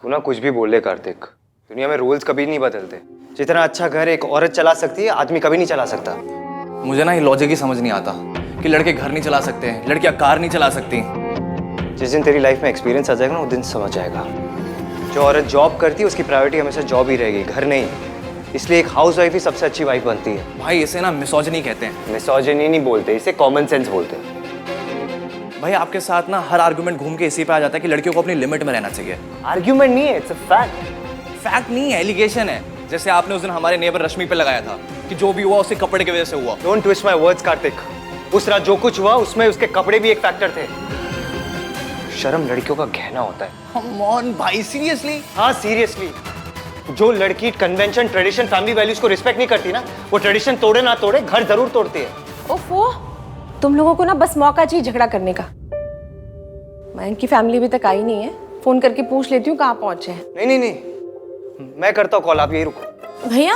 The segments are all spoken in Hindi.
तू ना कुछ भी बोल ले कार्तिक, दुनिया में रूल्स कभी नहीं बदलते। जितना अच्छा घर एक औरत चला सकती है, आदमी कभी नहीं चला सकता। मुझे ना ये लॉजिक ही समझ नहीं आता कि लड़के घर नहीं चला सकते हैं, लड़कियां कार नहीं चला सकती। जिस दिन तेरी लाइफ में एक्सपीरियंस आ जाएगा ना, उस दिन समझ आएगा। जो औरत जॉब करती है उसकी प्रायोरिटी हमेशा जॉब ही रहेगी, घर नहीं। इसलिए एक हाउस वाइफ ही सबसे अच्छी वाइफ बनती है। भाई इसे ना मिसोजिनी कहते हैं। मिसोजिनी नहीं बोलते, इसे कॉमन सेंस बोलते हैं। भाई आपके साथ ना हर आर्गुमेंट घूम के इसी पे आ जाता है कि लड़कियों को अपनी लिमिट में रहना चाहिए। आर्ग्यूमेंट नहीं है, इट्स अ फैक्ट। फैक्ट नहीं है, एलिगेशन है। जैसे आपने उस दिन हमारे नेबर रश्मि पे लगाया था कि जो भी हुआ उसके कपड़े की वजह से हुआ। Don't twist my words Kartik. उस रात जो कुछ हुआ उसमें उसके कपड़े भी एक फैक्टर थे। शर्म लड़कियों का गहना होता है। Come on भाई, सीरियसली? हाँ सीरियसली। जो लड़की कन्वेंशन, ट्रेडिशन, फैमिली वैल्यूज को रिस्पेक्ट नहीं करती ना, वो ट्रेडिशन तोड़े ना तोड़े घर जरूर तोड़ती है। ओफो, तुम लोगों को ना बस मौका चाहिए झगड़ा करने का। मयंक की फैमिली अभी तक आई नहीं है, फोन करके पूछ लेती हूँ कहाँ पहुंचे हैं। नहीं नहीं नहीं, मैं करता हूँ कॉल, आप यही रुको। भैया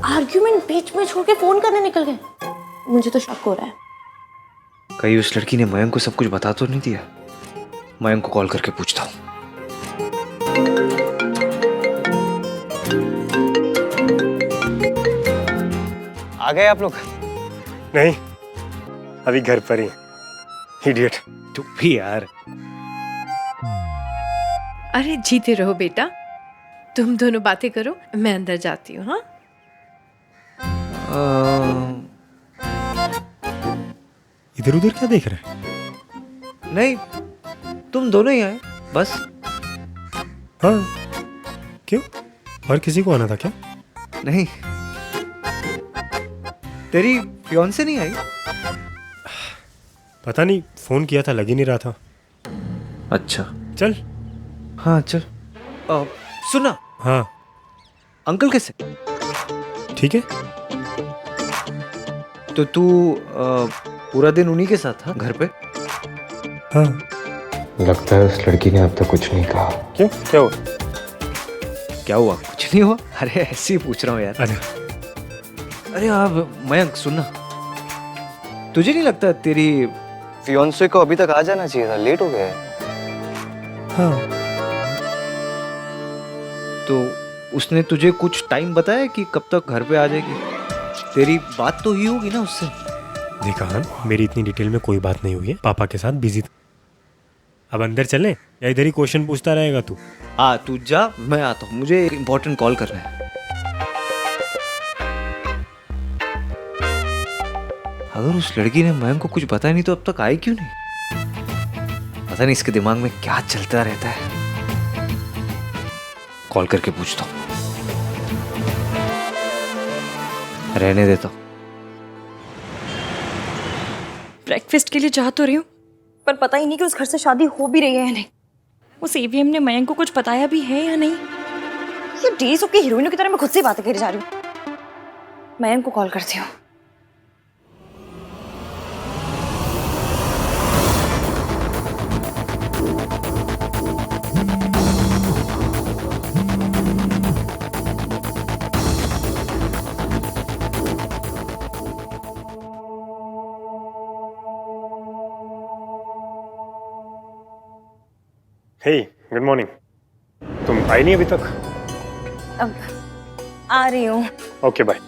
आर्ग्यूमेंट बीच में छोड़ के फोन करने निकल गए। मुझे तो शक हो रहा है। कहीं उस लड़की ने मयंक को सब कुछ बता तो नहीं दिया? मयंक को कॉल करके पूछता हूँ। आ गए आप लोग? नहीं, अभी घर पर ही। इडियट। तू भी यार। अरे जीते रहो बेटा, तुम दोनों बातें करो, मैं अंदर जाती हूँ। हाँ इधर उधर क्या देख रहे हैं? नहीं, तुम दोनों ही आए बस। हाँ, क्यों? और किसी को आना था क्या? नहीं, तेरी फियांसे नहीं आई? पता नहीं, फोन किया था, लग ही नहीं रहा था। अच्छा चल। हाँ चल। सुना, हाँ अंकल कैसे? ठीक है। तो तू पूरा दिन उन्हीं के साथ था घर पे? हाँ। लगता है उस लड़की ने अब तक कुछ नहीं कहा। क्यों, क्या हुआ? क्या हुआ? कुछ नहीं हुआ। अरे ऐसे ही पूछ रहा हूँ यार। अरे अरे आप मयंक सुनना, तुझे नहीं लगता तेरी फियांसे को अभी तक आ जाना चाहिए था? लेट हो गया है। हाँ, तो उसने तुझे कुछ टाइम बताया कि कब तक घर पे आ जाएगी? तेरी बात तो हुई होगी ना उससे? देखा हाँ, मेरी इतनी डिटेल में कोई बात नहीं हुई है। पापा के साथ बिजी था। अब अंदर चलें या इधर ही क्वेश्चन पूछता रहेगा तू? हाँ तू जा, मैं आता हूँ, मुझे एक इम्पोर्टेंट कॉल करना है। अगर उस लड़की ने मयंक को कुछ बताया नहीं तो अब तक आई क्यों नहीं? पता नहीं इसके दिमाग में क्या चलता रहता है। कॉल करके पूछता हूँ। रहने देता हूँ। ब्रेकफास्ट के लिए चाह तो रही हूँ, पर पता ही नहीं कि उस घर से शादी हो भी रही है या नहीं। उस ईवीएम ने मयंक को कुछ बताया भी है या नहीं। ये डेली सोप की हीरोइनों की तरह मैं खुद से बातें करी जा रही हूँ। मयंक को कॉल करती हूँ। हे, गुड मॉर्निंग। तुम आई नहीं अभी तक? अब आ रही हूँ। Okay bye.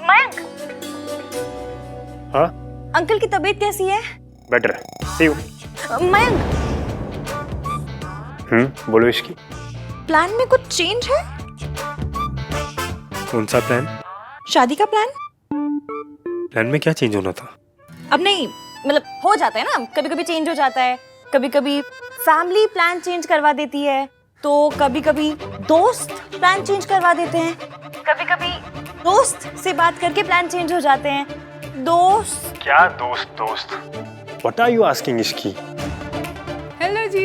मयंक, हाँ अंकल की तबीयत कैसी है? बेटर है, सी यू। मयंक, बोलो इसकी। प्लान में कुछ चेंज है? कौन सा प्लान? शादी का प्लान? प्लान में क्या चेंज होना था? अब नहीं, मतलब हो जाता है ना, कभी कभी चेंज हो जाता है। कभी कभी फैमिली प्लान चेंज करवा देती है, तो कभी कभी दोस्त प्लान चेंज करवा देते हैं। कभी कभी दोस्त से बात करके प्लान चेंज हो जाते हैं। दोस्त क्या दोस्त? व्हाट आर यू आस्किंग इसकी? हेलो जी,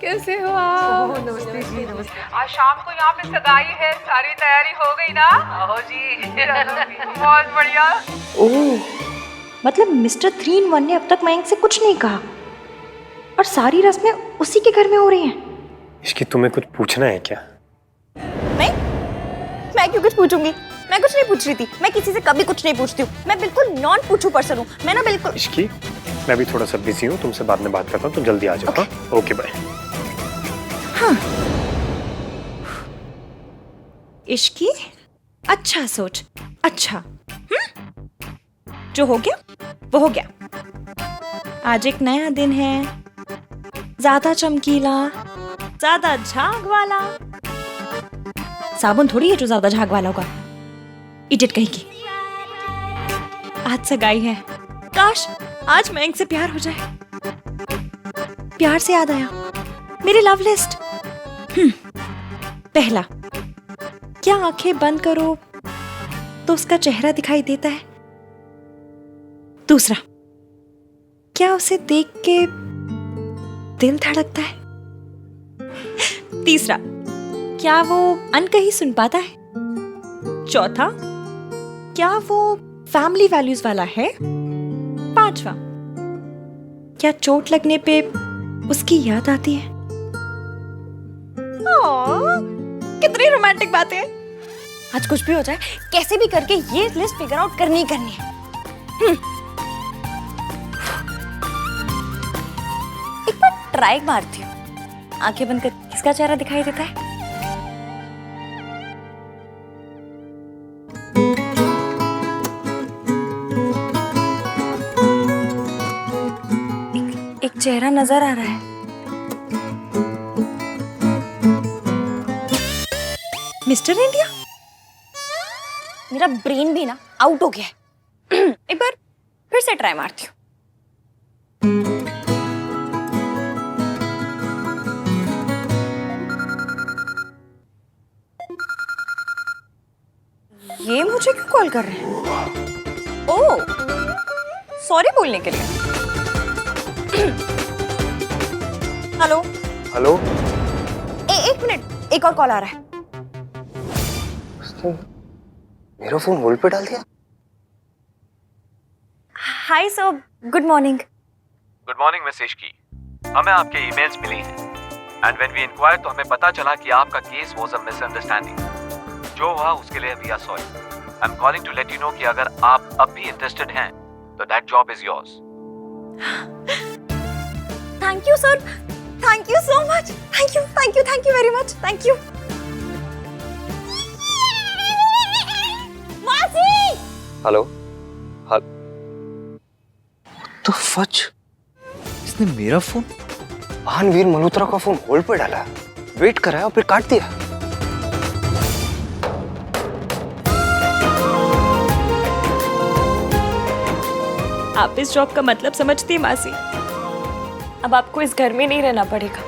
कैसे हो आप? नमस्ते जी, नमस्ते। आज शाम को यहाँ पे सगाई है, सारी तैयारी हो गई ना? ओहो जी, बहुत बढ़िया। ओह, मतलब मिस्टर 3 in 1 ने अब तक मयंक से कुछ नहीं कहा और सारी रस्में उसी के घर में हो रही हैं। इसकी तुम्हें कुछ पूछना है क्या? मैं क्यों कुछ पूछूंगी? मैं कुछ नहीं पूछ रही थी। मैं किसी से कभी कुछ नहीं पूछती हूँ। मैं बिल्कुल नॉन पूछू पर्सन हूँ। मैं ना बिल्कुल। इसकी, मैं भी थोड़ा सा बिजी हूँ, तुमसे बाद में बात करता हूँ, तुम जल्दी आ जाओ। हाँ, ओके बाय। हाँ। इश्की अच्छा सोच, अच्छा। जो हो गया वो हो गया। आज एक नया दिन है, ज्यादा चमकीला, ज्यादा झाग वाला। साबुन थोड़ी है जो ज्यादा झाग वाला होगा, इडियट कहीं की। आज सगाई है, काश आज मैंग से प्यार हो जाए। प्यार से याद आया, मेरी लव लिस्ट। पहला, क्या आंखें बंद करो तो उसका चेहरा दिखाई देता है? दूसरा, क्या उसे देख के दिल धड़कता है? तीसरा, क्या वो अनकही सुन पाता है? चौथा, क्या वो फैमिली वैल्यूज वाला है? पांचवा, क्या चोट लगने पे उसकी याद आती है? कितनी रोमांटिक बातें हैं। आज कुछ भी हो जाए, कैसे भी करके ये लिस्ट फिगर आउट करनी ही करनी है। एक बार ट्राई मारती हूँ, आंखें बंद कर किसका चेहरा दिखाई देता है? एक चेहरा नजर आ रहा है। Mister India. मेरा ब्रेन भी ना आउट हो गया है। एक बार फिर से ट्राई मारती हूँ। ये मुझे क्यों कॉल कर रहे हैं? ओह, सॉरी बोलने के लिए। Hello hello. एक मिनट, एक और कॉल आ रहा है। मेरा फोन होल्ड पे डाल दिया। Hi sir, good morning. Good morning miss Ishki. हमें आपके ईमेल्स मिली हैं एंड व्हेन वी इंक्वायर्ड तो हमें पता चला कि आपका केस वाज अ मिसअंडरस्टैंडिंग। जो हुआ उसके लिए we are sorry. I am calling to let you know कि अगर आप अब भी इंटरेस्टेड हैं तो that job is yours. Thank you sir, thank you so much. Thank you very much, thank you. मासी। हेलो। तो फच, इसने मेरा फोन महानवीर मल्होत्रा का फोन होल्ड पे डाला, वेट कराया और फिर काट दिया। आप इस जॉब का मतलब समझती हैं मासी? अब आपको इस घर में नहीं रहना पड़ेगा।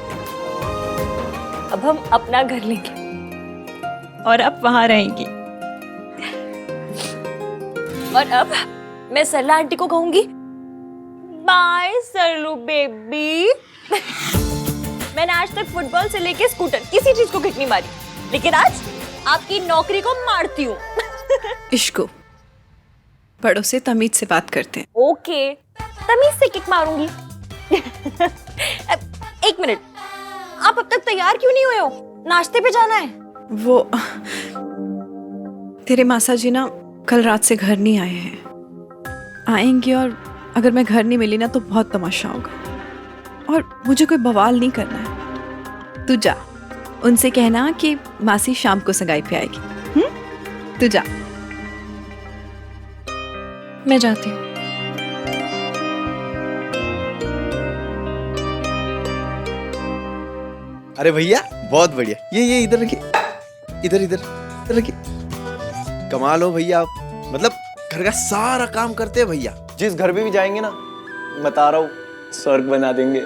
अब हम अपना घर लेंगे और आप वहां रहेंगी। और अब मैं सरला आंटी को कहूंगी, बाय सरलू बेबी। मैंने आज तक फुटबॉल से लेके स्कूटर किसी चीज को किक नहीं मारी, लेकिन आज आपकी नौकरी को मारती हूँ। इश्को, बड़ों से तमीज से बात करते हैं। ओके, तमीज से किक मारूंगी। एक मिनट, आप अब तक तैयार क्यों नहीं हुए हो? नाश्ते पे जाना है। वो तेरे मासा जी ना कल रात से घर नहीं आए हैं। आएंगे और अगर मैं घर नहीं मिली ना तो बहुत तमाशा होगा और मुझे कोई बवाल नहीं करना है। तू जा, उनसे कहना कि मासी शाम को सगाई पे आएगी। तू जा। मैं जाती हूँ। अरे भैया बहुत बढ़िया। ये इधर रखिए, इधर इधर इधर रखिए। कमाल हो भैया आप, मतलब घर का सारा काम करते हैं भैया। जिस घर में भी जाएंगे ना, बता रहा हूँ, स्वर्ग बना देंगे।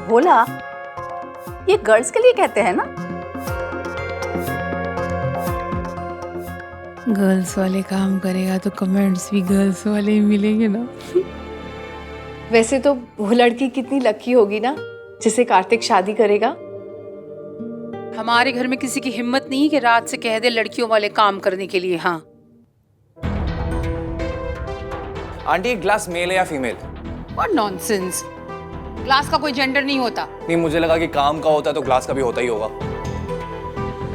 बोला, ये गर्ल्स के लिए कहते हैं ना? गर्ल्स वाले काम करेगा तो कमेंट्स भी गर्ल्स वाले ही मिलेंगे ना। वैसे तो वो लड़की कितनी लकी होगी ना जिसे कार्तिक शादी करेगा। हमारे घर में किसी की हिम्मत नहीं कि रात से कह दे लड़कियों वाले काम करने के लिए। हाँ आंटी, एक ग्लास मेल है या फीमेल? और नॉनसेंस, ग्लास का कोई जेंडर नहीं होता। नहीं, मुझे लगा कि काम का होता है तो ग्लास का भी होता ही होगा।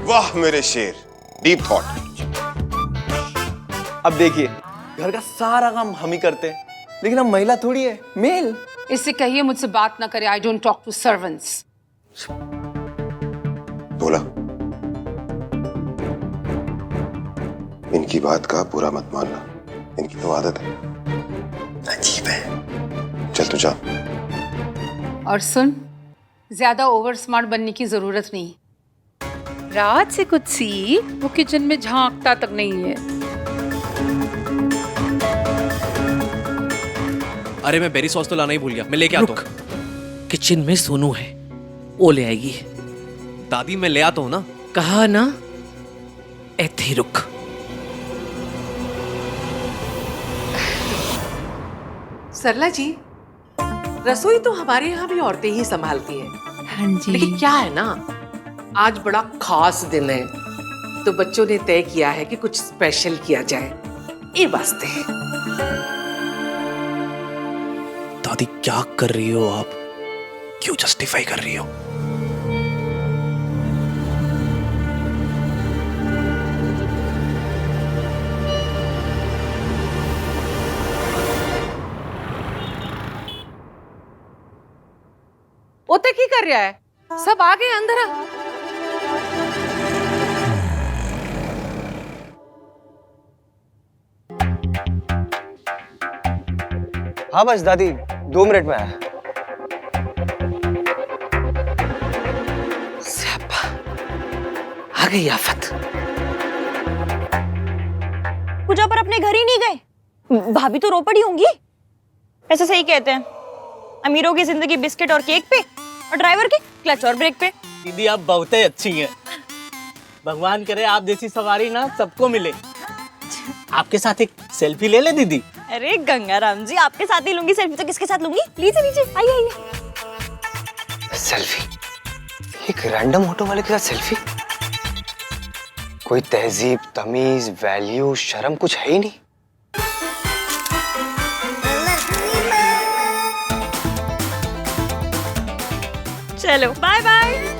वाह मेरे शेर, डीप थॉट। अब देखिए, घर का सारा काम हम ही करते हैं, लेकिन हम महिला थोड़ी है, मेल। इससे कहिए मुझसे बात ना करे। I don't talk to servants. बोला, इनकी बात का पूरा मत मानना, इनकी तो आदत है, अजीब है। चल तू जा। और सुन, ज्यादा ओवर स्मार्ट बनने की जरूरत नहीं। रात से कुछ सीख, वो किचन में झांकता तक नहीं है। अरे मैं बेरी सॉस तो लाना ही भूल गया, मैं लेके आता हूँ। किचन में सोनू है, वो ले आएगी। दादी मैं ले आता हूँ ना। कहा ना, ऐथे ही रुक। सरला जी, रसोई तो हमारे यहाँ भी औरतें ही संभालती हैं। हाँ जी। लेकिन क्या है ना, आज बड़ा खास दिन है, तो बच्चों ने तय किया है कि कुछ स्पेशल किया जाए, ये वास्ते। दादी क्या कर रही हो आप? क्यों जस्टिफाई कर रही हो? ओते की कर रहा है? सब आ गए अंदर आ। हाँ बस दादी 2 मिनट में आया। आ गई आफत। पूजा पर अपने घर ही नहीं गए? भाभी तो रो पड़ी होंगी। ऐसा सही कहते हैं, अमीरों की जिंदगी बिस्किट और केक पे, और ड्राइवर की क्लच और ब्रेक पे। दीदी आप बहुत ही अच्छी हैं। भगवान करे आप जैसी सवारी ना सबको मिले। आपके साथ एक सेल्फी ले ले दीदी। अरे गंगाराम जी, आपके साथ ही लूंगी सेल्फी, तो किसके साथ लूंगी? लीजिए लीजिए, आइए आइए। सेल्फी? एक रैंडम ऑटो वाले के साथ सेल्फी? कोई तहजीब, तमीज, वैल्यू, शर्म कुछ है ही नहीं। चलो बाय बाय।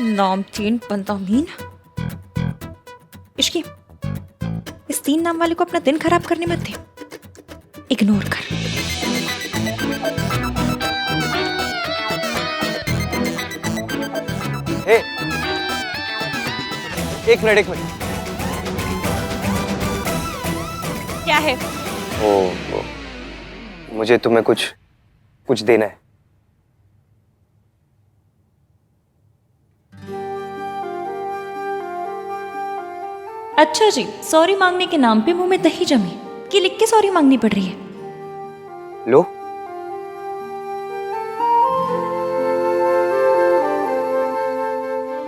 नामचीन बंदामीन। इश्की, इस 3 नाम वाले को अपना दिन खराब करने मत दे, इग्नोर कर। हे, एक मिनट। क्या है? ओ, मुझे तुम्हें कुछ देना है। अच्छा जी, सॉरी मांगने के नाम पे मुंह में दही जमी कि लिख के सॉरी मांगनी पड़ रही है। लो।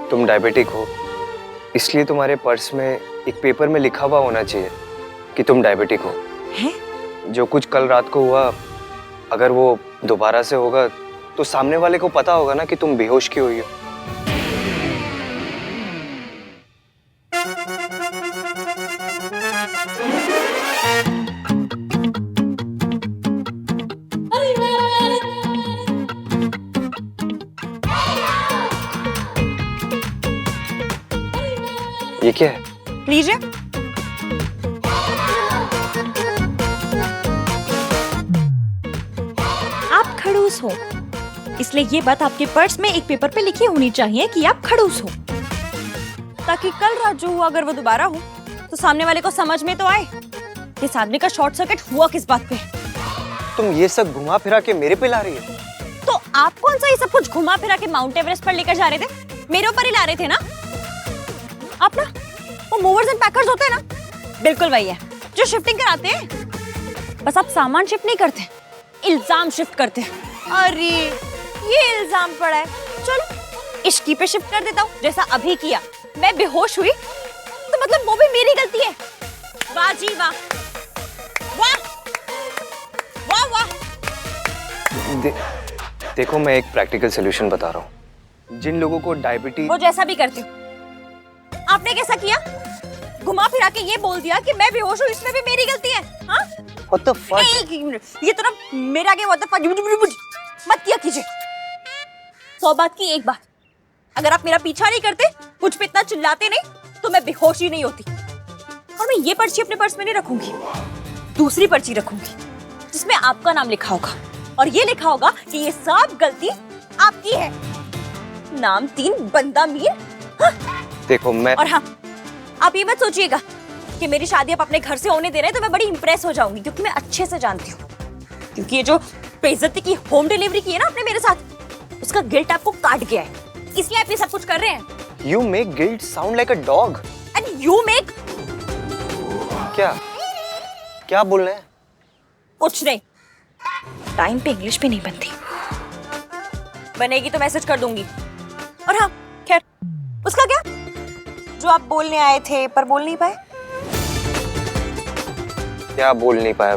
तुम डायबिटिक हो, इसलिए तुम्हारे पर्स में एक पेपर में लिखा हुआ होना चाहिए कि तुम डायबिटिक हो। हैं? जो कुछ कल रात को हुआ, अगर वो दोबारा से होगा तो सामने वाले को पता होगा ना कि तुम बेहोश क्यों हुई हो। ये क्या है? लीजिए। आप खड़ूस हो, इसलिए ये बात आपके पर्स में एक पेपर पे लिखी होनी चाहिए कि आप खड़ूस हो, ताकि कल रात जो हुआ अगर वो दोबारा हो तो सामने वाले को समझ में तो आए कि इस आदमी का शॉर्ट सर्किट हुआ किस बात पे। तुम ये सब घुमा फिरा के मेरे पे ला रही है? तो आप कौन सा ये सब कुछ घुमा फिरा के माउंट एवरेस्ट पर लेकर जा रहे थे? मेरे ऊपर ही ला रहे थे ना आप? ना वो मूवर्स एंड पैकर्स होते हैं ना, बिल्कुल वही है जो शिफ्टिंग कराते हैं। बस आप सामान शिफ्ट नहीं करते, इल्जाम शिफ्ट करते हैं। अरे ये इल्जाम पड़ा है, चलो इश्की पे शिफ्ट कर देता हूँ। जैसा अभी किया, मैं बेहोश हुई तो मतलब वो भी मेरी गलती है। वाह जी वाह, वाह वाह वाह। देखो मैं एक प्रैक्टिकल सोल्यूशन बता रहा हूँ। जिन लोगों को डायबिटीज, वो जैसा भी करती हूँ। आपने कैसा किया? घुमा फिरा के ये बोल दिया कि मैं बेहोश हूँ, इसमें भी मेरी गलती है। हाँ? What the fuck? ये तो ना मेरे आगे what the fuck मत किया कीजिए। 100 बात की एक बात, अगर आप मेरा पीछा नहीं करते, मुझ पे इतना चिल्लाते नहीं, तो मैं बेहोश ही नहीं होती। और मैं ये पर्ची अपने पर्स में नहीं रखूंगी, दूसरी पर्ची रखूंगी जिसमें आपका नाम लिखा होगा और ये लिखा होगा कि ये सब गलती आपकी है। नाम 3 बंदा मीर। हाँ। देखो मैं और हाँ, आप ये मत सोचिएगा कि मेरी शादी आप अपने घर से होने दे रहे हैं तो मैं बड़ी इंप्रेस हो जाऊंगी, क्योंकि मैं अच्छे से जानती हूँ। क्योंकि ये जो बेइज्जती की होम डिलीवरी की है ना आपने मेरे साथ, उसका गिल्ट आपको काट गया है, इसलिए आप ये सब कुछ कर रहे हैं। You make guilt sound like a dog. And you make क्या बोल रहे हैं? कुछ नहीं। टाइम पे इंग्लिश भी नहीं बनती, बनेगी तो मैसेज कर दूंगी। और हाँ खैर, उसका क्या जो आप बोलने आए थे पर बोल नहीं पाए। क्या बोल नहीं पाया?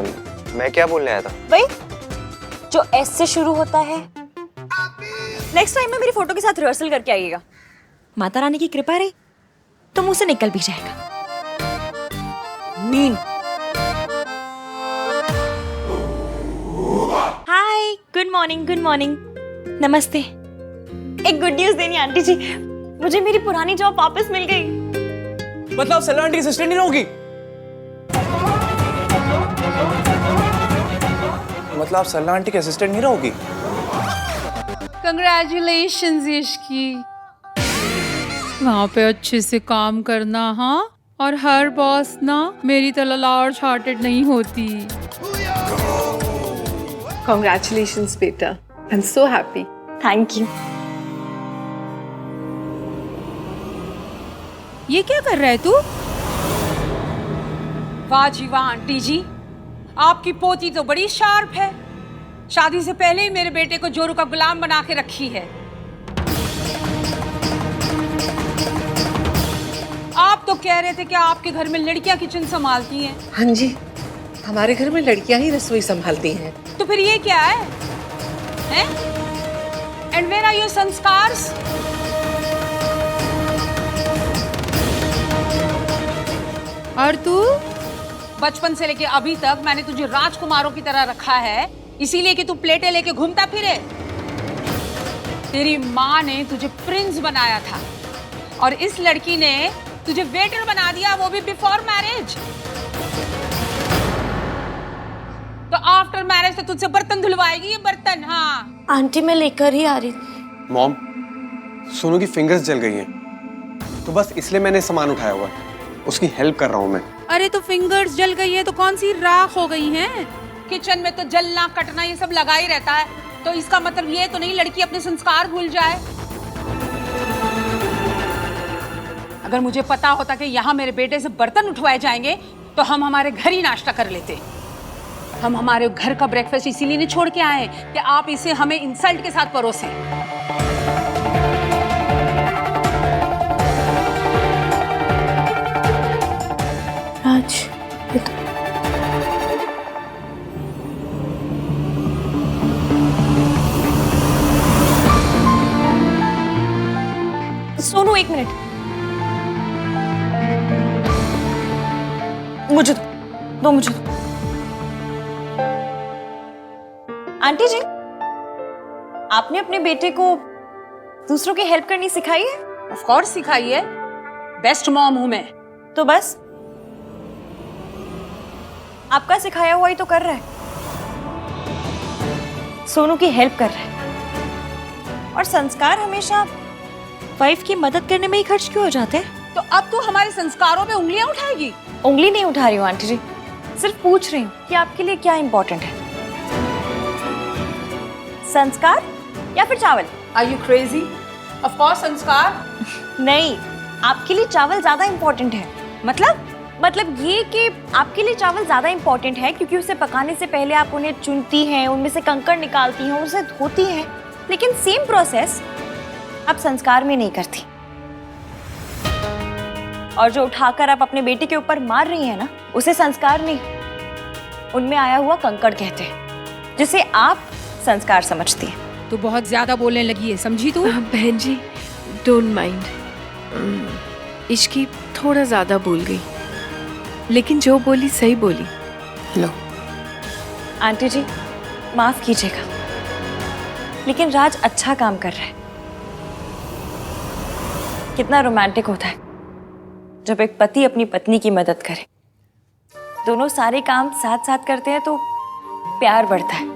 मैं क्या बोलने आया था? भाई जो एस से शुरू होता है। नेक्स्ट टाइम में मेरी फोटो के साथ रिहर्सल करके आइएगा। माता रानी की कृपा रही तो मुंह से निकल भी जाएगा। मीन। हाय, गुड मॉर्निंग, गुड मॉर्निंग, नमस्ते। एक गुड न्यूज देनी आंटी जी, मुझे मेरी पुरानी जॉब वापस मिल गई। मतलब सल्ला आंटी असिस्टेंट नहीं रहोगी? मतलब आप सल्ला आंटी के असिस्टेंट नहीं रहोगी? कंग्रेचुलेशंस यशकी, वहाँ पे अच्छे से काम करना। हाँ, और हर बॉस ना मेरी तरह लार्ज हार्टेड नहीं होती। Congratulations, बेटा। I'm so happy. Thank you. ये क्या कर रहा है तू? वाह जी वाह आंटी जी, आपकी पोती तो बड़ी शार्प है। शादी से पहले ही मेरे बेटे को जोरू का गुलाम बना के रखी है। आप तो कह रहे थे कि आपके घर में लड़कियां किचन संभालती हैं। हाँ जी, हमारे घर में लड़कियां ही रसोई संभालती हैं। तो फिर ये क्या है? And where are your संस्कार्स? और तू बचपन से लेके अभी तक मैंने तुझे राजकुमारों की तरह रखा है, इसीलिए कि तू प्लेटें लेके घूमता फिरे। तेरी माँ ने तुझे प्रिंस बनाया था और इस लड़की ने तुझे वेटर बना दिया, वो भी बिफोर मैरिज। तो आफ्टर मैरिज तो तुझसे बर्तन धुलवाएगी ये बर्तन। हाँ आंटी मैं लेकर ही आ रही थी। मॉम, सोनू की फिंगर्स जल गई हैं, तो बस इसलिए मैंने सामान उठाया हुआ, उसकी हेल्प कर रहा हूँ मैं। अरे तो फिंगर्स जल गई है तो कौन सी राख हो गई हैं? किचन में तो जलना कटना ये सब लगा ही रहता है, तो इसका मतलब ये तो नहीं लड़की अपने संस्कार भूल जाए। अगर मुझे पता होता कि यहाँ मेरे बेटे से बर्तन उठवाए जाएंगे तो हम हमारे घर ही नाश्ता कर लेते। हम हमारे घर का ब्रेकफास्ट इसीलिए नहीं छोड़ के आए कि आप इसे हमें इंसल्ट के साथ परोसें। राज, सोनू एक मिनट, मुझे दो मुझे दो। आंटी जी, आपने अपने बेटे को दूसरों की हेल्प करनी सिखाई है? ऑफ कोर्स सिखाई है, बेस्ट मॉम हूं मैं। तो बस आपका सिखाया हुआ ही तो कर रहा है, सोनू की हेल्प कर रहा है। और संस्कार हमेशा वाइफ की मदद करने में ही खर्च क्यों हो जाते हैं? तो अब तू हमारे संस्कारों पे उंगलियां उठाएगी? उंगली नहीं उठा रही हूँ आंटी जी, सिर्फ पूछ रही हूँ कि आपके लिए क्या इंपॉर्टेंट है, संस्कार या फिर चावल? Are you crazy? Of course संस्कार। नहीं, आपके लिए चावल ज्यादा इंपॉर्टेंट है। मतलब ये कि आपके लिए चावल ज्यादा इंपॉर्टेंट है क्योंकि उसे पकाने से पहले आप उन्हें चुनती हैं, उनमें से कंकड़ निकालती हैं, उसे धोती हैं, लेकिन सेम प्रोसेस आप संस्कार में नहीं करती। और जो उठाकर आप अपने बेटे के ऊपर मार रही हैं ना, उसे संस्कार नहीं, उनमें आया हुआ कंकड़ कहते हैं, जिसे आप संस्कार समझती हैं। तो बहुत ज्यादा बोलने लगी है, समझी तू? बहन जी, डोंट माइंड। इश्की थोड़ा ज्यादा बोल गई, लेकिन जो बोली सही बोली। लो आंटी जी, माफ कीजिएगा, लेकिन राज अच्छा काम कर रहा है। कितना रोमांटिक होता है जब एक पति अपनी पत्नी की मदद करे। दोनों सारे काम साथ साथ करते हैं तो प्यार बढ़ता है।